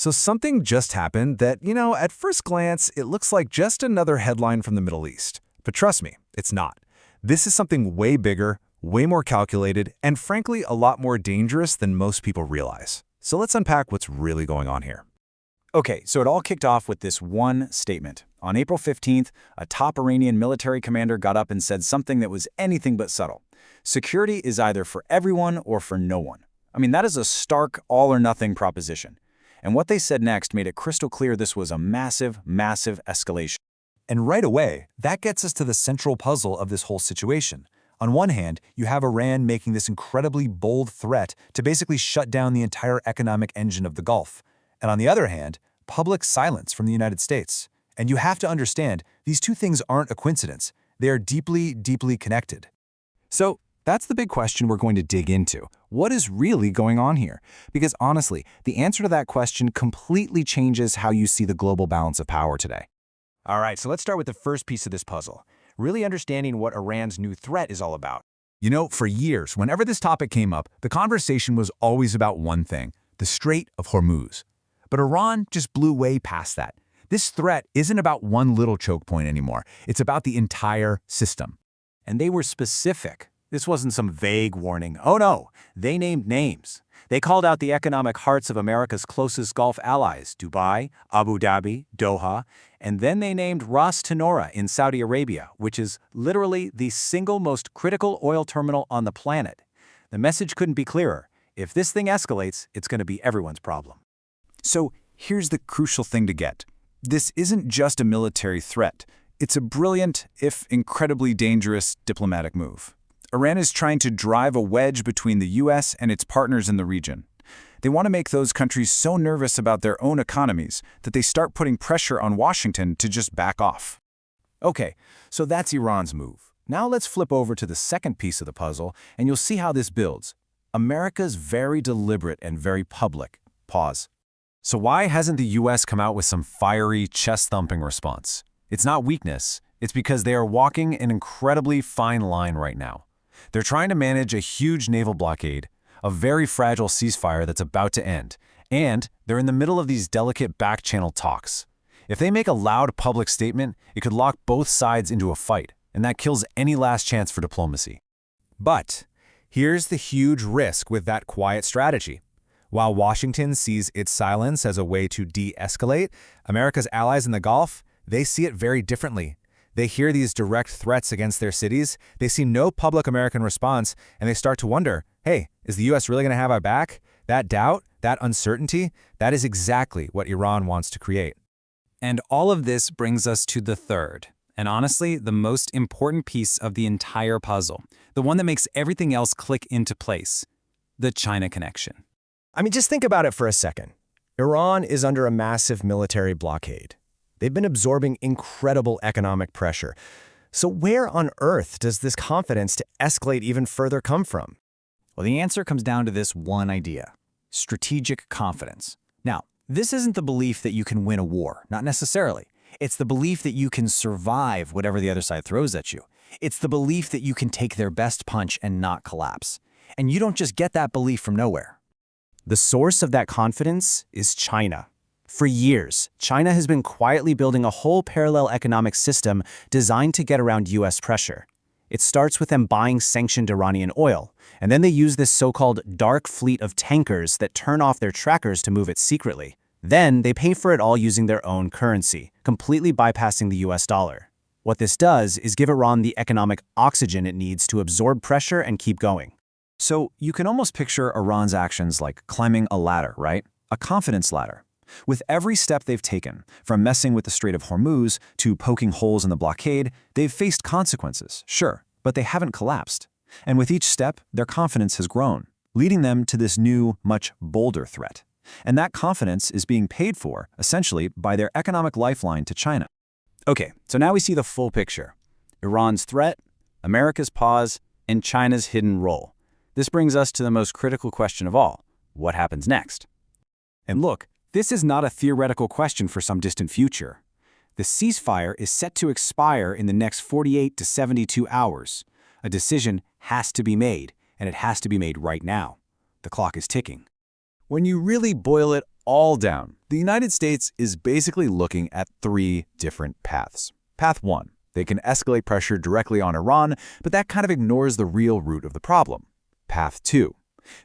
So something just happened that, at first glance, it looks like just another headline from the Middle East. But trust me, it's not. This is something way bigger, way more calculated, and frankly, a lot more dangerous than most people realize. So let's unpack what's really going on here. Okay, so it all kicked off with this one statement. On April 15th, a top Iranian military commander got up and said something that was anything but subtle. Security is either for everyone or for no one. I mean, that is a stark all-or-nothing proposition. And what they said next made it crystal clear this was a massive, massive escalation. And right away, that gets us to the central puzzle of this whole situation. On one hand, you have Iran making this incredibly bold threat to basically shut down the entire economic engine of the Gulf. And on the other hand, public silence from the United States. And you have to understand, these two things aren't a coincidence. They are deeply, deeply connected. So that's the big question we're going to dig into. What is really going on here? Because honestly, the answer to that question completely changes how you see the global balance of power today. All right, so let's start with the first piece of this puzzle, really understanding what Iran's new threat is all about. For years, whenever this topic came up, the conversation was always about one thing, the Strait of Hormuz. But Iran just blew way past that. This threat isn't about one little choke point anymore. It's about the entire system. And they were specific. This wasn't some vague warning. Oh no, they named names. They called out the economic hearts of America's closest Gulf allies, Dubai, Abu Dhabi, Doha, and then they named Ras Tanura in Saudi Arabia, which is literally the single most critical oil terminal on the planet. The message couldn't be clearer. If this thing escalates, it's going to be everyone's problem. So here's the crucial thing to get. This isn't just a military threat. It's a brilliant, if incredibly dangerous, diplomatic move. Iran is trying to drive a wedge between the U.S. and its partners in the region. They want to make those countries so nervous about their own economies that they start putting pressure on Washington to just back off. Okay, so that's Iran's move. Now let's flip over to the second piece of the puzzle, and you'll see how this builds. America's very deliberate and very public. Pause. So why hasn't the U.S. come out with some fiery, chest-thumping response? It's not weakness. It's because they are walking an incredibly fine line right now. They're trying to manage a huge naval blockade, a very fragile ceasefire that's about to end, and they're in the middle of these delicate back-channel talks. If they make a loud public statement, it could lock both sides into a fight, and that kills any last chance for diplomacy. But here's the huge risk with that quiet strategy. While Washington sees its silence as a way to de-escalate, America's allies in the Gulf, they see it very differently. They hear these direct threats against their cities, they see no public American response, and they start to wonder, hey, is the U.S. really going to have our back? That doubt, that uncertainty, that is exactly what Iran wants to create. And all of this brings us to the third, and honestly, the most important piece of the entire puzzle, the one that makes everything else click into place, the China connection. Just think about it for a second. Iran is under a massive military blockade. They've been absorbing incredible economic pressure. So where on earth does this confidence to escalate even further come from? Well, the answer comes down to this one idea: strategic confidence. Now, this isn't the belief that you can win a war, not necessarily. It's the belief that you can survive whatever the other side throws at you. It's the belief that you can take their best punch and not collapse. And you don't just get that belief from nowhere. The source of that confidence is China. For years, China has been quietly building a whole parallel economic system designed to get around U.S. pressure. It starts with them buying sanctioned Iranian oil, and then they use this so-called dark fleet of tankers that turn off their trackers to move it secretly. Then they pay for it all using their own currency, completely bypassing the U.S. dollar. What this does is give Iran the economic oxygen it needs to absorb pressure and keep going. So you can almost picture Iran's actions like climbing a ladder, right? A confidence ladder. With every step they've taken, from messing with the Strait of Hormuz to poking holes in the blockade, they've faced consequences, sure, but they haven't collapsed. And with each step, their confidence has grown, leading them to this new, much bolder threat. And that confidence is being paid for, essentially, by their economic lifeline to China. Okay, so now we see the full picture. Iran's threat, America's pause, and China's hidden role. This brings us to the most critical question of all: what happens next? And look, this is not a theoretical question for some distant future. The ceasefire is set to expire in the next 48 to 72 hours. A decision has to be made, and it has to be made right now. The clock is ticking. When you really boil it all down, the United States is basically looking at 3 different paths. Path 1. They can escalate pressure directly on Iran, but that kind of ignores the real root of the problem. Path 2.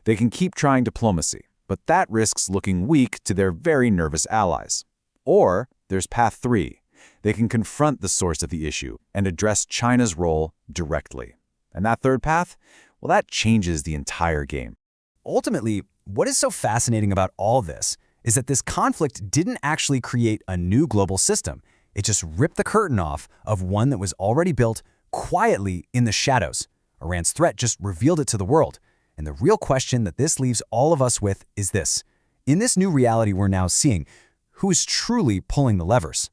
They can keep trying diplomacy, but that risks looking weak to their very nervous allies. Or there's Path 3. They can confront the source of the issue and address China's role directly. And that third path? Well, that changes the entire game. Ultimately, what is so fascinating about all this is that this conflict didn't actually create a new global system. It just ripped the curtain off of one that was already built quietly in the shadows. Iran's threat just revealed it to the world. And the real question that this leaves all of us with is this. In this new reality we're now seeing, who is truly pulling the levers?